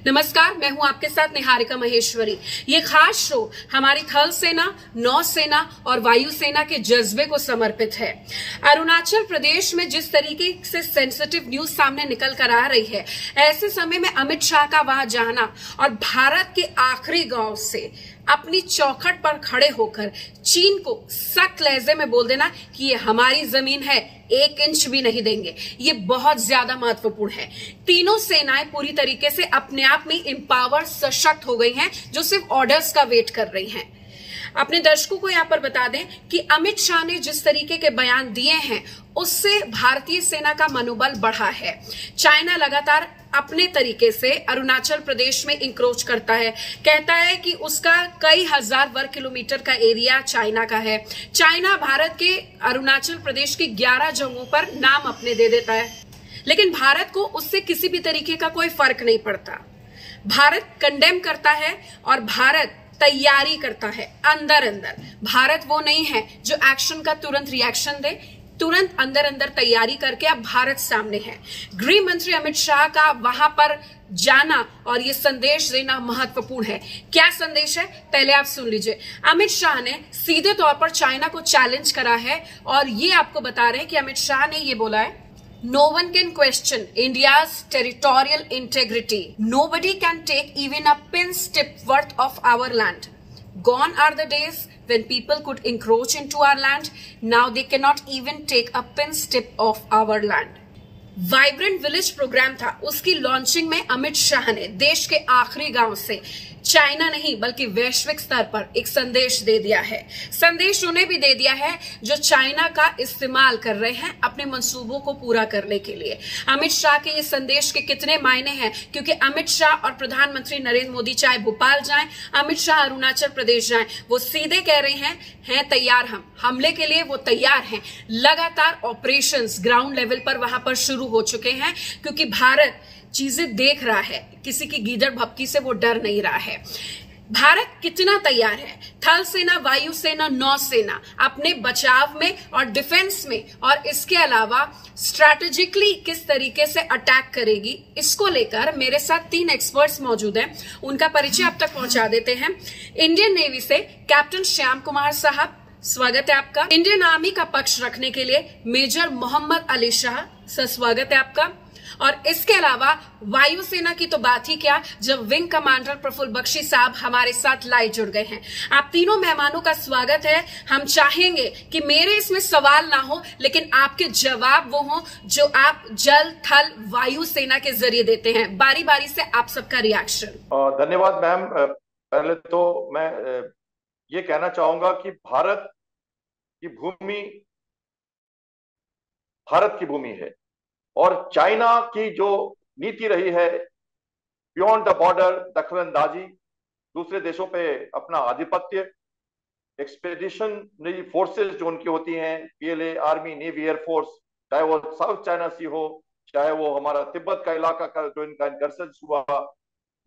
नमस्कार, मैं हूं आपके साथ निहारिका महेश्वरी। ये खास शो हमारी थल सेना, नौ सेना और वायु सेना के जज्बे को समर्पित है। अरुणाचल प्रदेश में जिस तरीके से सेंसिटिव न्यूज सामने निकल कर आ रही है, ऐसे समय में अमित शाह का वहां जाना और भारत के आखिरी गांव से अपनी चौखट पर खड़े होकर चीन को सख्त लहजे में बोल देना कि ये हमारी जमीन है, 1 इंच भी नहीं देंगे, ये बहुत ज्यादा महत्वपूर्ण है। तीनों सेनाएं पूरी तरीके से अपने आप में एम्पावर, सशक्त हो गई हैं, जो सिर्फ ऑर्डर्स का वेट कर रही हैं। अपने दर्शकों को यहां पर बता दें कि अमित शाह ने जिस तरीके के बयान दिए हैं, उससे भारतीय सेना का मनोबल बढ़ा है। चाइना लगातार अपने तरीके से अरुणाचल प्रदेश में इंक्रोच करता है, कहता है कि उसका कई हजार वर्ग किलोमीटर का एरिया चाइना का है। चाइना भारत के अरुणाचल प्रदेश के 11 जगहों पर नाम अपने दे देता है, लेकिन भारत को उससे किसी भी तरीके का कोई फर्क नहीं पड़ता। भारत कंडेम करता है और भारत तैयारी करता है अंदर अंदर। भारत वो नहीं है जो एक्शन का तुरंत रिएक्शन दे, तुरंत अंदर अंदर तैयारी करके अब भारत सामने है। गृह मंत्री अमित शाह का वहां पर जाना और ये संदेश देना महत्वपूर्ण है। क्या संदेश है, पहले आप सुन लीजिए। अमित शाह ने सीधे तौर पर चाइना को चैलेंज करा है और ये आपको बता रहे हैं कि अमित शाह ने ये बोला है, No one can question India's territorial integrity. Nobody can take even a pin's tip worth of our land. Gone are the days when people could encroach into our land. Now they cannot even take a pin's tip of our land. Vibrant village programme था, उसकी launching में अमित शाह ने देश के आखिरी गांव से China नहीं बल्कि वैश्विक स्तर पर एक संदेश दे दिया है। संदेश उन्हें भी दे दिया है जो चाइना का इस्तेमाल कर रहे हैं अपने मंसूबों को पूरा करने के लिए। अमित शाह के ये संदेश के कितने मायने हैं, क्योंकि अमित शाह और प्रधानमंत्री नरेंद्र मोदी चाहे भोपाल जाएं, अमित शाह अरुणाचल प्रदेश जाएं, वो सीधे कह रहे हैं तैयार, हम हमले के लिए वो तैयार हैं। लगातार ऑपरेशंस ग्राउंड लेवल पर वहां पर शुरू हो चुके हैं, क्योंकि भारत चीजें देख रहा है, किसी की गीदड़ भपकी से वो डर नहीं रहा है। भारत कितना तैयार है, थल सेना, वायु सेना, नौ सेना अपने बचाव में और डिफेंस में, और इसके अलावा स्ट्रैटेजिकली किस तरीके से अटैक करेगी, इसको लेकर मेरे साथ 3 एक्सपर्ट्स मौजूद हैं। उनका परिचय अब तक पहुंचा देते हैं। इंडियन नेवी से कैप्टन श्याम कुमार साहब, स्वागत है आपका। इंडियन आर्मी का पक्ष रखने के लिए मेजर मोहम्मद अली शाह सर, स्वागत है आपका। और इसके अलावा वायुसेना की तो बात ही क्या, जब विंग कमांडर प्रफुल्ल बख्शी साहब हमारे साथ लाइव जुड़ गए हैं। आप तीनों मेहमानों का स्वागत है। हम चाहेंगे कि मेरे इसमें सवाल ना हो, लेकिन आपके जवाब वो हो जो आप जल, थल, वायु सेना के जरिए देते हैं। बारी बारी से आप सबका रिएक्शन। धन्यवाद मैम। पहले तो मैं ये कहना चाहूंगा कि भारत की भूमि है और चाइना की जो नीति रही है बियॉन्ड द बॉर्डर, दखलंदाजी, दूसरे देशों पे अपना आधिपत्य, एक्सपेडिशनरी फोर्सेस जो उनकी होती हैं, पीएलए, आर्मी, नेवी, एयरफोर्स, चाहे वो साउथ चाइना सी हो, चाहे वो हमारा तिब्बत का इलाका का जो इनका इंकर्शन हुआ,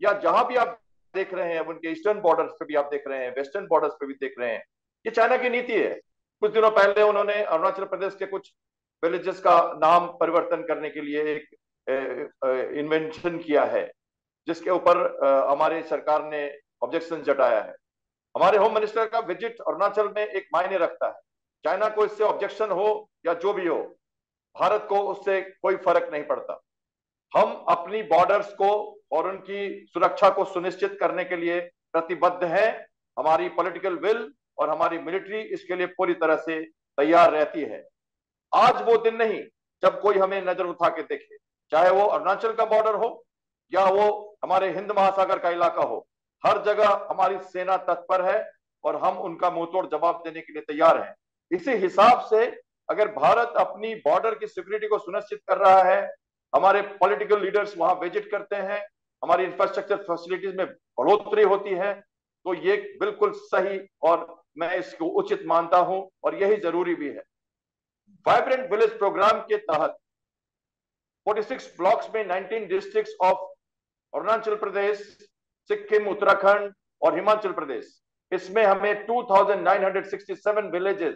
या जहां भी आप देख रहे हैं, उनके ईस्टर्न बॉर्डर्स पे भी आप देख रहे हैं, वेस्टर्न बॉर्डर्स पे भी देख रहे हैं, ये चाइना की नीति है। कुछ दिनों पहले उन्होंने अरुणाचल प्रदेश के कुछ विलेजेस का नाम परिवर्तन करने के लिए एक इन्वेंशन किया है, जिसके ऊपर हमारी सरकार ने ऑब्जेक्शन जताया है। हमारे होम मिनिस्टर का विजिट अरुणाचल में एक मायने रखता है। चाइना को इससे ऑब्जेक्शन हो या जो भी हो, भारत को उससे कोई फर्क नहीं पड़ता। हम अपनी बॉर्डर्स को और उनकी सुरक्षा को सुनिश्चित करने के लिए प्रतिबद्ध हैं। हमारी पॉलिटिकल विल और हमारी मिलिट्री इसके लिए पूरी तरह से तैयार रहती है। आज वो दिन नहीं जब कोई हमें नजर उठा के देखे, चाहे वो अरुणाचल का बॉर्डर हो या वो हमारे हिंद महासागर का इलाका हो, हर जगह हमारी सेना तत्पर है और हम उनका मुंहतोड़ जवाब देने के लिए तैयार हैं। इसी हिसाब से अगर भारत अपनी बॉर्डर की सिक्योरिटी को सुनिश्चित कर रहा है, हमारे पॉलिटिकल लीडर्स वहां विजिट करते हैं, हमारी इंफ्रास्ट्रक्चर फैसिलिटीज में बढ़ोतरी होती है, तो ये बिल्कुल सही और मैं इसको उचित मानता हूं और यही जरूरी भी है। वाइब्रेंट विलेज प्रोग्राम के तहत 46 ब्लॉक्स में 19 डिस्ट्रिक्ट्स ऑफ अरुणाचल प्रदेश, सिक्किम, उत्तराखंड और हिमाचल प्रदेश, इसमें हमें 2967 विलेजेस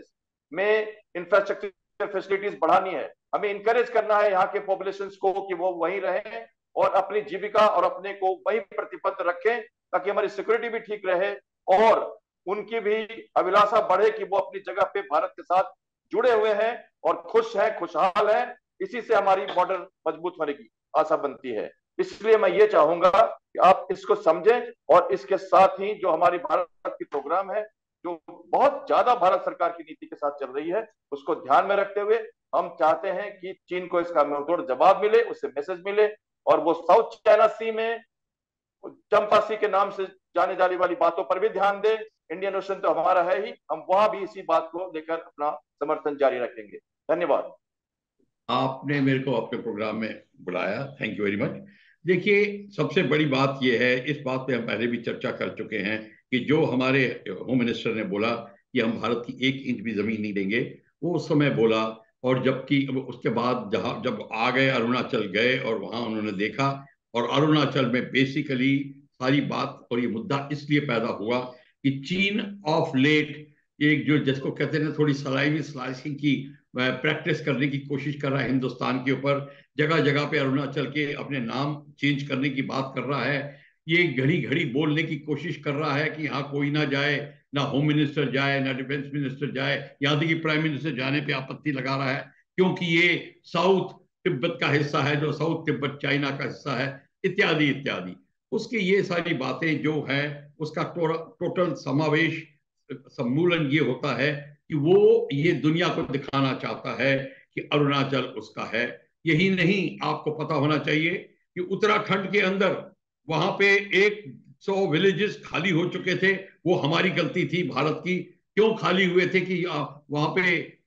में इंफ्रास्ट्रक्चर फैसिलिटीज बढ़ानी है। हमें इंकरेज करना है यहाँ के पॉपुलेशन को कि वो वहीं रहें और अपनी जीविका और अपने को वही प्रतिबद्ध रखें, ताकि हमारी सिक्योरिटी भी ठीक रहे और उनकी भी अभिलाषा बढ़े कि वो अपनी जगह पे भारत के साथ जुड़े हुए हैं और खुश है, खुशहाल है। इसी से हमारी बॉर्डर मजबूत होने की आशा बनती है। इसलिए मैं ये चाहूंगा कि आप इसको समझें और इसके साथ ही जो हमारी भारत की प्रोग्राम है, जो बहुत ज्यादा भारत सरकार की नीति के साथ चल रही है, उसको ध्यान में रखते हुए हम चाहते हैं कि चीन को इसका मुंहतोड़ जवाब मिले, उससे मैसेज मिले और वो साउथ चाइना सी में चंपा सी के नाम से जाने जाने वाली बातों पर भी ध्यान दे। इंडियन ओशन तो हमारा है ही, हम वहां भी इसी बात को लेकर अपना समर्थन जारी रखेंगे। धन्यवाद। आपने मेरे को अपने प्रोग्राम में बुलाया, थैंक यू वेरी मच। देखिए, सबसे बड़ी बात यह है, इस बात पे हम पहले भी चर्चा कर चुके हैं कि जो हमारे होम मिनिस्टर ने बोला कि हम भारत की 1 इंच भी जमीन नहीं देंगे, वो उस समय बोला। और जबकि उसके बाद जब आ गए, अरुणाचल गए और वहां उन्होंने देखा, और अरुणाचल में बेसिकली सारी बात और ये मुद्दा इसलिए पैदा हुआ कि चीन ऑफ लेट एक जो जिसको कहते हैं थोड़ी सलाइवी स्लाइसिंग की प्रैक्टिस करने की कोशिश कर रहा है हिंदुस्तान के ऊपर। जगह जगह पे अरुणाचल के अपने नाम चेंज करने की बात कर रहा है। ये घड़ी घड़ी बोलने की कोशिश कर रहा है कि यहाँ कोई ना जाए, ना होम मिनिस्टर जाए, ना डिफेंस मिनिस्टर जाए, यहाँ तक कि प्राइम मिनिस्टर जाने पे आपत्ति लगा रहा है, क्योंकि ये साउथ तिब्बत का हिस्सा है, जो साउथ तिब्बत चाइना का हिस्सा है, इत्यादि इत्यादि। उसकी ये सारी बातें जो है, उसका टोटल समावेश सम्मूलन ये होता है कि वो ये दुनिया को दिखाना चाहता है कि अरुणाचल उसका है। यही नहीं, आपको पता होना चाहिए कि उत्तराखंड के अंदर वहां पे 100 विलेजेस खाली हो चुके थे। वो हमारी गलती थी, भारत की। क्यों खाली हुए थे कि वहां पे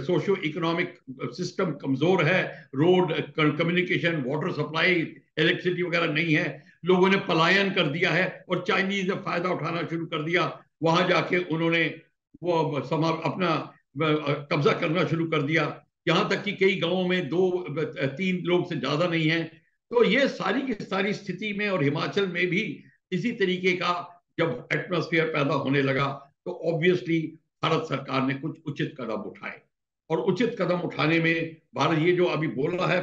सोशो इकोनॉमिक सिस्टम कमजोर है, road communication, water supply, electricity वगैरह नहीं है। लोगों ने पलायन कर दिया है और चाइनीज ने फायदा उठाना शुरू कर दिया। वहां जाके उन्होंने वो अपना कब्जा करना शुरू कर दिया। यहां तक कि कई गांवों में 2-3 लोग से ज्यादा नहीं है। तो ये सारी की सारी स्थिति में, और हिमाचल में भी इसी तरीके का जब एटमॉस्फेयर पैदा होने लगा, तो ऑब्वियसली भारत सरकार ने कुछ उचित कदम उठाए। और उचित कदम उठाने में भारत, ये जो अभी बोला है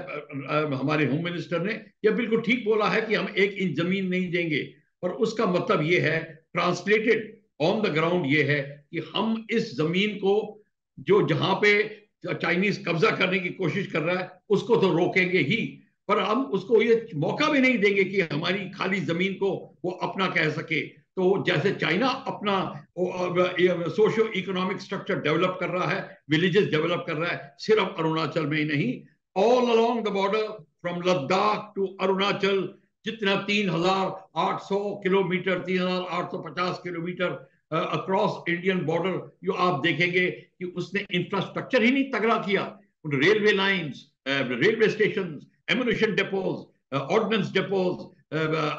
हमारे होम मिनिस्टर ने, यह बिल्कुल ठीक बोला है कि हम 1 इंच जमीन नहीं देंगे। और उसका मतलब ये है, ट्रांसलेटेड ऑन द ग्राउंड, ये है कि हम इस जमीन को जो जहां पे चाइनीज कब्जा करने की कोशिश कर रहा है, उसको तो रोकेंगे ही, पर हम उसको ये मौका भी नहीं देंगे कि हमारी खाली जमीन को वो अपना कह सके। तो जैसे चाइना अपना सोशो इकोनॉमिक स्ट्रक्चर डेवलप कर रहा है, विलेजेस डेवलप कर रहा है, सिर्फ अरुणाचल में ही नहीं, all along the border from Ladakh to Arunachal, जितना 3,800 kilometre, 3,850 kilometre across Indian border, जो आप देखेंगे कि उसने इंफ्रास्ट्रक्चर ही नहीं तगड़ा किया। Railway lines, railway station, ammunition depots, ordnance depots,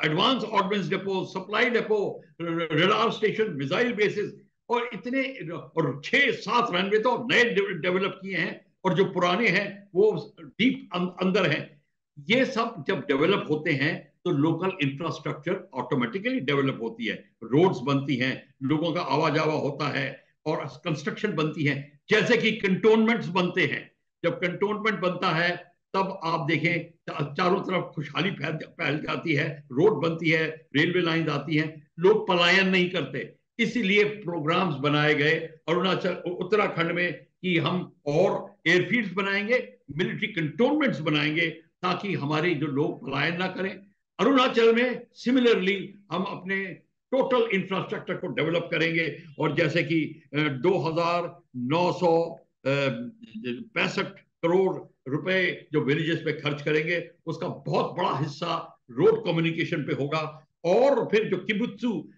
advance ordnance depots, supply depot, radar station, missile bases, और इतने, और 6-7 रनवे तो नए डेवलप किए हैं, और जो पुराने हैं वो डीप अंदर हैं। ये सब जब डेवलप होते हैं तो लोकल इंफ्रास्ट्रक्चर ऑटोमेटिकली डेवलप होती है, रोड्स बनती हैं, लोगों का आवा जावा होता है, और कंस्ट्रक्शन बनती है, जैसे कि कंटोनमेंट्स बनते हैं। जब कंटोनमेंट बनता है तब आप देखें चारों तरफ खुशहाली फैल जाती है, रोड बनती है, रेलवे लाइन आती हैं, लोग पलायन नहीं करते। इसीलिए प्रोग्राम्स बनाए गए अरुणाचल, उत्तराखंड में, कि हम और एयरफील्ड्स बनाएंगे, मिलिट्री कंटोनमेंट्स बनाएंगे, ताकि हमारे जो लोग पलायन ना करें। अरुणाचल में सिमिलरली हम अपने टोटल इंफ्रास्ट्रक्चर को डेवलप करेंगे, और जैसे कि 2,965 करोड़ रुपए जो विलेजेस पे खर्च करेंगे, उसका बहुत बड़ा हिस्सा रोड कम्युनिकेशन पे होगा। और फिर जो किबुतु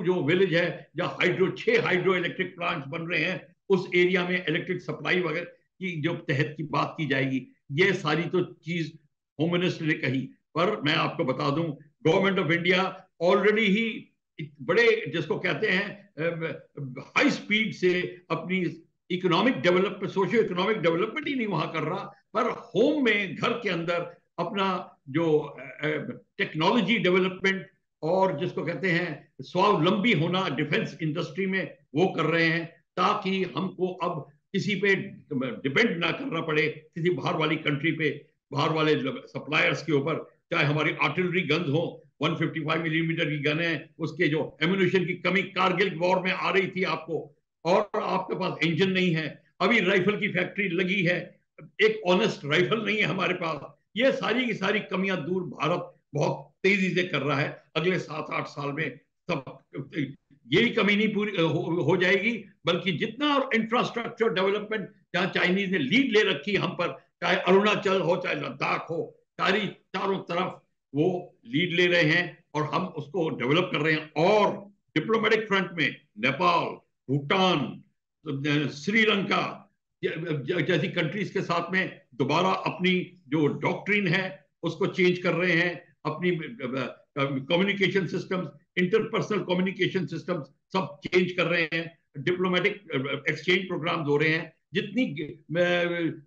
जो विलेज है, जहाँ 6 हाइड्रो इलेक्ट्रिक प्लांट्स बन रहे हैं, उस एरिया में इलेक्ट्रिक सप्लाई वगैरह की जो तहत की बात की जाएगी। ये सारी तो चीज होम मिनिस्टर ने कही, पर मैं आपको बता दूं, गवर्नमेंट ऑफ इंडिया ऑलरेडी ही बड़े, जिसको कहते हैं हाई स्पीड से अपनी economic development, socio economic development ही नहीं वहां कर रहा, पर होम में, घर के अंदर अपना जो टेक्नोलॉजी डेवलपमेंट, और जिसको कहते हैं स्वावलंबी होना डिफेंस इंडस्ट्री में, वो कर रहे हैं, ताकि हमको अब किसी पे डिपेंड ना करना पड़े, किसी बाहर वाली कंट्री पे। बाहर वाले सप्लायर्स के ऊपर, चाहे हमारी आर्टिलरी गन्स हो, 155 मिलीमीटर की गन है, उसके जो एम्यूनिशन की कमी कारगिल वॉर में आ रही थी आपको, और आपके पास इंजन नहीं है। अभी राइफल की फैक्ट्री लगी है, एक ऑनेस्ट राइफल नहीं है हमारे पास। ये सारी की सारी कमियां दूर भारत बहुत तेजी से कर रहा है। अगले 7-8 साल में सब यही कमी नहीं पूरी हो जाएगी, बल्कि जितना और इंफ्रास्ट्रक्चर डेवलपमेंट जहां चाइनीज ने लीड ले रखी है हम पर, चाहे अरुणाचल हो चाहे लद्दाख हो, सारी चारों तरफ वो लीड ले रहे हैं और हम उसको डेवलप कर रहे हैं। और डिप्लोमेटिक फ्रंट में नेपाल, भूटान, श्रीलंका जैसी कंट्रीज के साथ में दोबारा अपनी जो डॉक्ट्रिन है उसको चेंज कर रहे हैं, अपनी communication systems, interpersonal communication systems सब चेंज कर रहे हैं, डिप्लोमेटिक एक्सचेंज प्रोग्राम्स हो रहे हैं, जितनी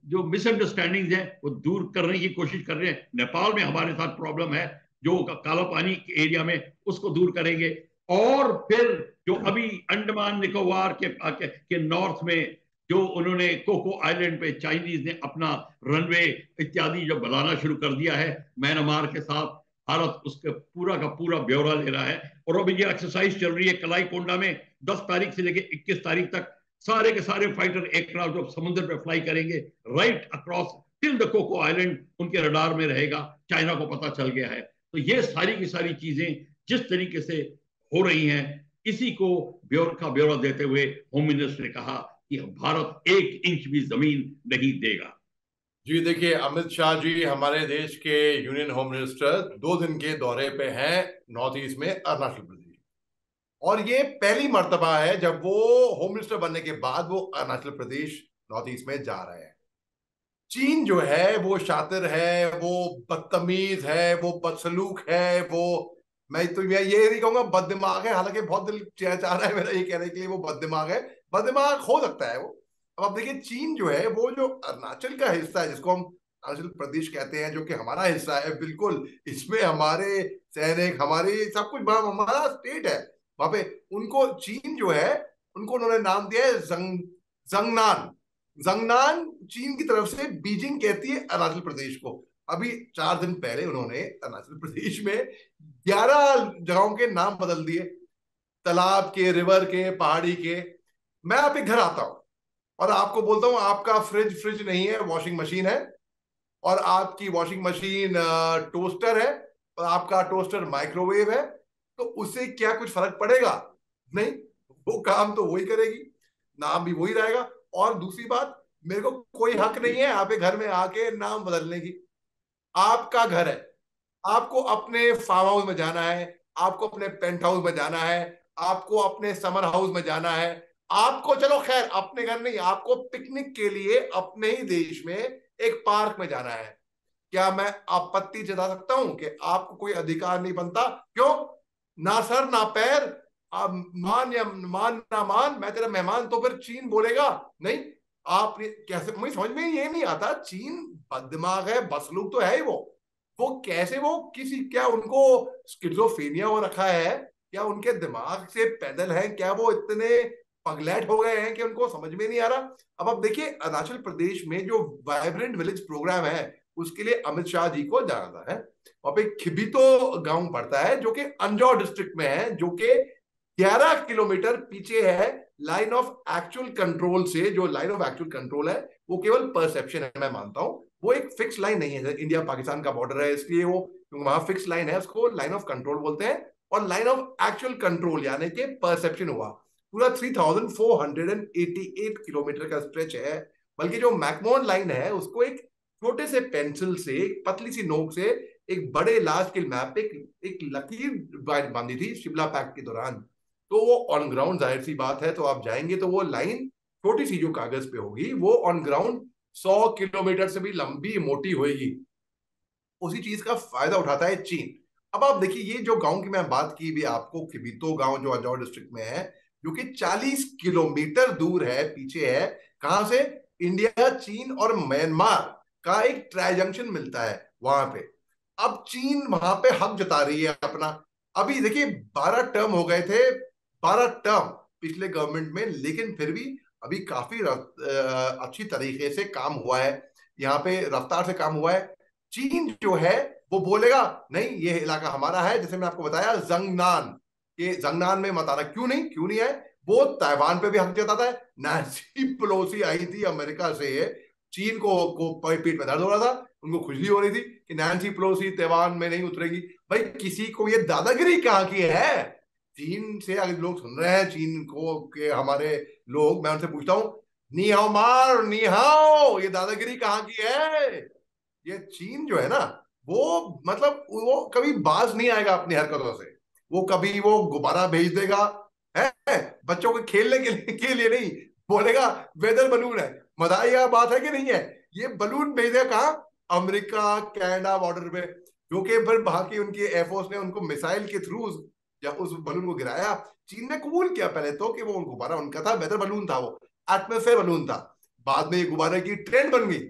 जो मिसअंडरस्टैंडिंग्स हैं वो दूर करने की कोशिश कर रहे हैं। नेपाल में हमारे साथ प्रॉब्लम है जो काला पानी के एरिया में, उसको दूर करेंगे। और फिर जो अभी अंडमान निकोबार के नॉर्थ में जो उन्होंने कोको आइलैंड पे चाइनीज ने अपना रनवे इत्यादि जो बनाना शुरू कर दिया है म्यांमार के साथ, भारत उसके पूरा का पूरा ब्यौरा ले रहा है। और अभी ये एक्सरसाइज चल रही है कलाई कोंडा में, 10 तारीख से लेकर 21 तारीख तक सारे के सारे फाइटर एयरक्राफ्ट जो समुद्र पे फ्लाई करेंगे right across till the Coco island, उनके रडार में रहेगा, चाइना को पता चल गया है। तो ये सारी की सारी चीजें जिस तरीके से हो रही हैं, इसी को ब्यौरा देते हुए होम मिनिस्टर ने कहा कि भारत 1 इंच भी जमीन नहीं देगा। जी देखिए, अमित शाह जी हमारे देश के यूनियन होम मिनिस्टर 2 दिन के दौरे पे हैं नॉर्थ ईस्ट में, अरुणाचल प्रदेश। और ये पहली मर्तबा है जब वो होम मिनिस्टर बनने के बाद वो अरुणाचल प्रदेश नॉर्थ ईस्ट में जा रहे हैं। चीन जो है वो शातिर है, वो बदतमीज है, वो बदसलूक है, वो मैं ये नहीं कहूंगा बददिमाग है, हालांकि बहुत दिल चाह रहा है मेरा ये कहने के लिए वो बददिमाग है, बददिमाग हो सकता है वो। अब आप देखिए, चीन जो है वो जो अरुणाचल का हिस्सा है, जिसको हम अरुणाचल प्रदेश कहते हैं, जो कि हमारा हिस्सा है बिल्कुल, इसमें हमारे सैनिक, हमारी सब कुछ, हमारा स्टेट है वहां पे। उनको चीन जो है, उनको उन्होंने नाम दिया है जंगनान। जंगनान चीन की तरफ से बीजिंग कहती है अरुणाचल प्रदेश को। अभी 4 दिन पहले उन्होंने अरुणाचल प्रदेश में 11 जगहों के नाम बदल दिए, तालाब के, रिवर के, पहाड़ी के। मैं आपके घर आता हूं और आपको बोलता हूं आपका फ्रिज नहीं है, वॉशिंग मशीन है, और आपकी वॉशिंग मशीन टोस्टर है, और आपका टोस्टर माइक्रोवेव है, तो उससे क्या कुछ फर्क पड़ेगा? नहीं, वो काम तो वही करेगी, नाम भी वही रहेगा। और दूसरी बात, मेरे को कोई हक नहीं है आपके घर में आके नाम बदलने की। आपका घर है, आपको अपने फार्म हाउस में जाना है, आपको अपने पेंट हाउस में जाना है, आपको अपने समर हाउस में जाना है, आपको, चलो खैर अपने घर नहीं, आपको पिकनिक के लिए अपने ही देश में एक पार्क में जाना है। क्या मैं आपत्ति जता सकता हूं कि आपको कोई अधिकार नहीं बनता? क्यों? ना सर ना पैर, आप मान या मान ना मान, मैं तेरा मेहमान, तो फिर चीन बोलेगा नहीं। आप कैसे, मुझे समझ में ये नहीं आता, चीन बददिमाग है, बसलूक तो है ही वो कैसे, वो किसी, क्या उनको स्किज़ोफ्रेनिया हो रखा है, क्या उनके दिमाग से पैदल है, क्या वो इतने पगलैट हो गए हैं कि उनको समझ में नहीं आ रहा? अब आप देखिए, अरुणाचल प्रदेश में जो वाइब्रेंट विलेज प्रोग्राम है, उसके लिए अमित शाह जी को जाना है। वहां पे खिबितो गांव पड़ता है जो कि अंजौ डिस्ट्रिक्ट में है, जो कि 11 किलोमीटर पीछे है लाइन ऑफ एक्चुअल कंट्रोल से। जो लाइन ऑफ एक्चुअल कंट्रोल है वो केवल परसेप्शन है, मैं मानता हूं, वो एक फिक्स लाइन नहीं है। इंडिया पाकिस्तान का बॉर्डर है, इसलिए वो वहां फिक्स लाइन है, उसको लाइन ऑफ कंट्रोल बोलते हैं। और लाइन ऑफ एक्चुअल कंट्रोल यानी कि परसेप्शन हुआ पूरा 3488 किलोमीटर का स्ट्रेच है। बल्कि जो मैकमोहन लाइन है, उसको एक छोटे से पेंसिल से, एक पतली सी नोक से, एक बड़े लार्ज स्केल मैप पे एक लकीर बांधी थी शिमला पैक्ट के दौरान। तो वो ऑन ग्राउंड, जाहिर सी बात है, तो आप जाएंगे तो वो लाइन छोटी सी जो कागज पे होगी, वो ऑन ग्राउंड 100 किलोमीटर से भी लंबी मोटी होगी। उसी चीज का फायदा उठाता है चीन। अब आप देखिए, ये जो गांव की मैं बात की भी आपको, खिबितो गांव जो अंजौ डिस्ट्रिक्ट में है, जो कि 40 किलोमीटर दूर है, पीछे है कहां से? इंडिया, चीन और म्यांमार का एक ट्राई जंक्शन मिलता है वहां पे। अब चीन वहां पे हक जता रही है अपना। अभी देखिए, 12 टर्म हो गए थे, 12 टर्म पिछले गवर्नमेंट में, लेकिन फिर भी अभी काफी अच्छी तरीके से काम हुआ है, यहाँ पे रफ्तार से काम हुआ है। चीन जो है वो बोलेगा नहीं ये इलाका हमारा है, जैसे मैंने आपको बताया जंगनान, कि जंगनान में मत आना। क्यों नहीं है? वो ताइवान पे भी हक जताता है। नैन्सी पेलोसी आई थी अमेरिका से, चीन को पीठ में दर्द हो रहा था, उनको खुजली हो रही थी कि नैन्सी पेलोसी ताइवान में नहीं उतरेगी। भाई किसी को ये दादागिरी कहाँ की है? चीन से अगर लोग सुन रहे हैं, चीन को के हमारे लोग, मैं उनसे पूछता हूँ, नी हाओ मार, नी हाओ, ये दादागिरी कहाँ की है? ये चीन जो है ना, वो मतलब वो कभी बाज नहीं आएगा अपनी हरकतों से। वो कभी वो गुब्बारा भेज देगा है बच्चों के खेलने के लिए नहीं, बोलेगा वेदर बलून है। मजाया बात है कि नहीं है? ये बलून भेजेगा कहाँ? अमेरिका कनाडा बॉर्डर पे, क्योंकि फिर वहां की उनकी एयरफोर्स ने उनको मिसाइल के थ्रू जब उस बलून को गिराया, चीन ने कबूल किया पहले तो कि वो गुब्बारा उनका था, वेदर बलून था, वो एटमॉस्फेयर बलून था। बाद में ये गुब्बारे की ट्रेंड बन गई।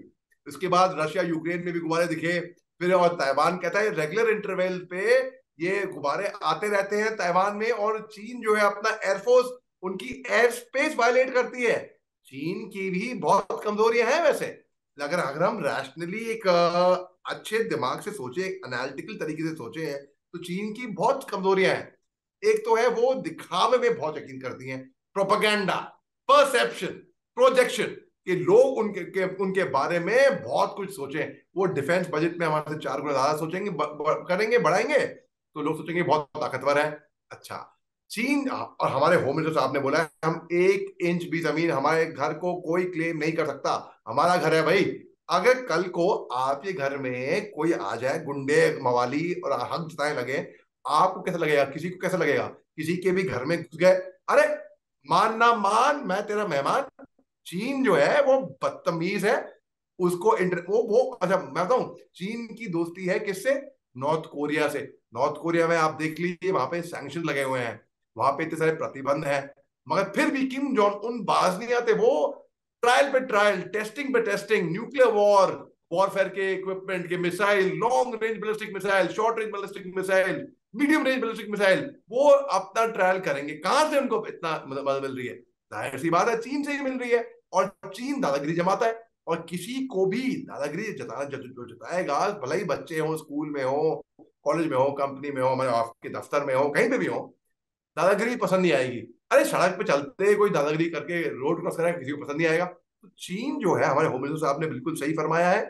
उसके बाद रशिया यूक्रेन में भी गुब्बारे दिखे, फिर और ताइवान कहता है रेगुलर इंटरवल पे ये गुब्बारे आते रहते हैं ताइवान में, और चीन जो है अपना एयरफोर्स उनकी एयर स्पेस वायलेट करती है। चीन की भी बहुत कमजोरियां हैं वैसे। अगर हम रैशनली एक अच्छे दिमाग से सोचे, एनालिटिकल तरीके से सोचे हैं, तो चीन की बहुत कमजोरियां हैं। एक तो है वो दिखावे में बहुत यकीन करती हैं, प्रोपेगेंडा, परसेप्शन, प्रोजेक्शन, कि लोग उनके बारे में बहुत कुछ सोचें। वो डिफेंस बजट में हमारे से 4 गुना ज्यादा सोचेंगे, करेंगे, बढ़ाएंगे, तो लोग सोचेंगे बहुत ताकतवर है। अच्छा, चीन और हमारे होम मिनिस्टर साहब ने बोला है हम 1 इंच भी जमीन हमारे घर को कोई क्लेम नहीं कर सकता, हमारा घर है भाई। अगर कल को आपके घर में कोई आ जाए, गुंडे मवाली, और हक जताने लगे, आपको कैसा लगेगा? किसी को कैसा लगेगा? किसी के भी घर में घुस गए, अरे मान ना मान, मैं तेरा मेहमान। चीन जो है वो बदतमीज है, उसको वो अच्छा मैं बताऊं, चीन की दोस्ती है किससे? नॉर्थ कोरिया से। नॉर्थ कोरिया में आप देख लीजिए, वहां पे सैंक्शन लगे हुए हैं, वहां पे इतने सारे प्रतिबंध हैं, मगर फिर भी किम जोंग उन बाज नहीं आते। वो ट्रायल पे ट्रायल, टेस्टिंग पे टेस्टिंग, न्यूक्लियर वॉरफेयर के इक्विपमेंट के missile, long range ballistic missile, short range ballistic missile, medium range ballistic missile, वो अपना ट्रायल करेंगे। कहां से उनको इतना मदद मिल रही है? जाहिर सी बात है चीन से ही मिल रही है। और चीन दादागिरी जमाता है, और किसी को भी दादागिरी जताएगा, भले ही बच्चे हो, स्कूल में हो, कॉलेज में हो, कंपनी में हो, हमारे ऑफिस के दफ्तर में हो, कहीं पे भी हो, दादागिरी पसंद नहीं आएगी। अरे सड़क पे चलते कोई दादागिरी करके रोड क्रॉस करेगा, किसी को पसंद नहीं आएगा। तो चीन जो है, हमारे होम मिनिस्टर साहब ने बिल्कुल सही फरमाया है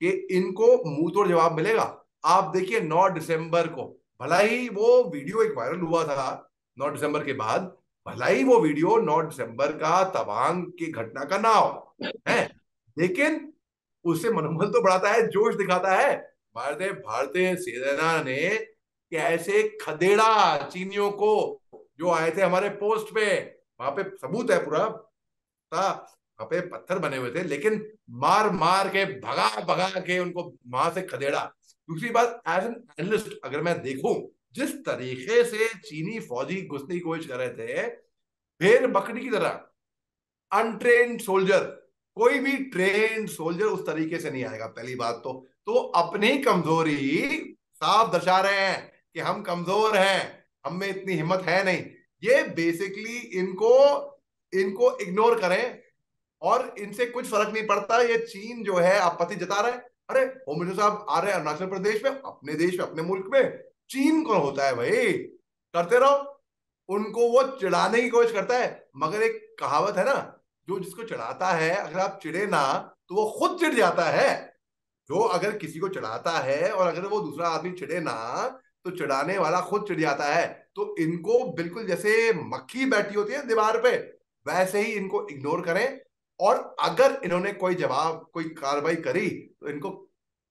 कि इनको मुंह तोड़ जवाब मिलेगा। आप देखिए 9 दिसंबर को, भला ही वो वीडियो एक वायरल हुआ था 9 दिसंबर के बाद, भला ही वो वीडियो 9 दिसंबर का तवांग की घटना का ना हो है, लेकिन उससे मनोबल तो बढ़ाता है, जोश दिखाता है। भारतीय सेना ने कैसे खदेड़ा चीनियों को जो आए थे हमारे पोस्ट पे, वहां पे सबूत है पूरा था, वहां पे पत्थर बने हुए थे, लेकिन मार मार के भगा भगा के उनको वहां से खदेड़ा। दूसरी बात, एज एन एनालिस्ट अगर मैं देखूं, जिस तरीके से चीनी फौजी घुसने की कोशिश कर रहे थे, भेड़ बकरी की तरह, अनट्रेन्ड सोल्जर, कोई भी ट्रेन्ड सोल्जर उस तरीके से नहीं आएगा। पहली बात तो अपनी कमजोरी साफ दर्शा रहे हैं कि हम कमजोर हैं, हम में इतनी हिम्मत है नहीं। ये बेसिकली इनको इग्नोर करें और इनसे कुछ फर्क नहीं पड़ता। ये चीन जो है आपत्ति जता रहा है। अरे होम मिनिस्टर साहब आ रहे हैं अरुणाचल प्रदेश में, अपने देश में, अपने मुल्क में, चीन कौन होता है भाई? करते रहो। उनको वो चिढ़ाने की कोशिश करता है, मगर एक कहावत है ना, जो जिसको चिढ़ाता है, अगर आप चिढ़े ना तो वो खुद चिढ़ जाता है। जो अगर किसी को चिढ़ाता है और अगर वो दूसरा आदमी चिढ़े ना, तो चिढ़ाने वाला खुद चिढ़ जाता है। तो इनको बिल्कुल जैसे मक्खी बैठी होती है दीवार पे, वैसे ही इनको इग्नोर करें। और अगर इन्होंने कोई कार्रवाई करी तो इनको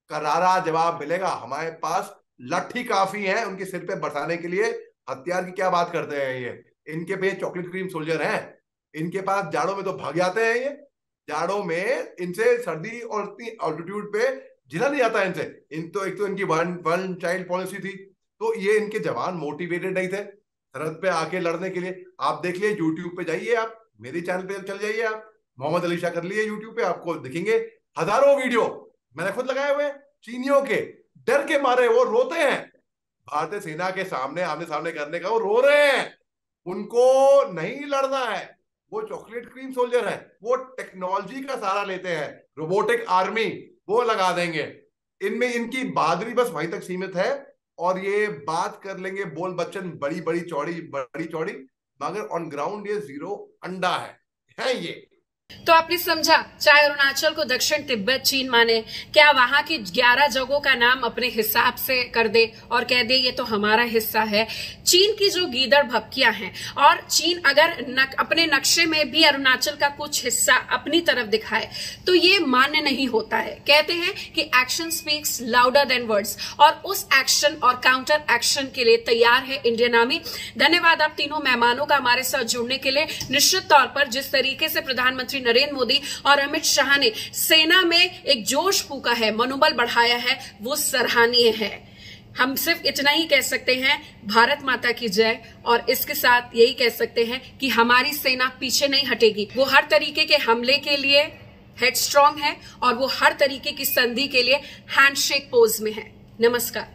करारा जवाब मिलेगा। हमारे पास लाठी काफी है उनके सिर पे बरसाने के लिए, हथियार की क्या बात करते हैं ये? इनके पे चॉकलेट क्रीम सोल्जर हैं, इनके पास जाड़ों में तो भाग जाते हैं। ये जाड़ों में इनसे सर्दी और इतनी ऑल्टीट्यूड पे झिला नहीं जाता इनसे। एक तो इनकी वन चाइल्ड पॉलिसी थी, तो ये इनके जवान मोटिवेटेड नहीं थे सरहद पे आके लड़ने के लिए। आप देख लिए, यूट्यूब पे जाइए, आप मेरे चैनल पे चल जाइए, आप मोहम्मद अली शाह कर लिए यूट्यूब पे, आपको दिखेंगे हजारों वीडियो मैंने खुद लगाए हुए। चीनियों के डर के मारे वो रोते हैं, भारतीय सेना के सामने आमने सामने करने का वो रो रहे हैं। उनको नहीं लड़ना है, वो चॉकलेट क्रीम सोल्जर है, वो टेक्नोलॉजी का सहारा लेते हैं, रोबोटिक आर्मी वो लगा देंगे। इनमें इनकी बहादुरी बस वहीं तक सीमित है, और ये बात कर लेंगे बोल बच्चन बड़ी बड़ी चौड़ी, मगर ऑन ग्राउंड ये जीरो अंडा है ये। तो आपने समझा, चाहे अरुणाचल को दक्षिण तिब्बत चीन माने, क्या वहां की 11 जगहों का नाम अपने हिसाब से कर दे और कह दे ये तो हमारा हिस्सा है। चीन की जो गीदड़ भपकियां हैं, और चीन अगर अपने नक्शे में भी अरुणाचल का कुछ हिस्सा अपनी तरफ दिखाए तो ये मान्य नहीं होता है। कहते हैं कि action speaks louder than words, और उस एक्शन और काउंटर एक्शन के लिए तैयार है इंडियन आर्मी। धन्यवाद आप तीनों मेहमानों का हमारे साथ जुड़ने के लिए। निश्चित तौर पर जिस तरीके से प्रधानमंत्री नरेंद्र मोदी और अमित शाह ने सेना में एक जोश फूका है, मनोबल बढ़ाया है, वो सराहनीय है। हम सिर्फ इतना ही कह सकते हैं, भारत माता की जय, और इसके साथ यही कह सकते हैं कि हमारी सेना पीछे नहीं हटेगी। वो हर तरीके के हमले के लिए हेडस्ट्रॉन्ग है और वो हर तरीके की संधि के लिए हैंडशेक पोज में है। नमस्कार।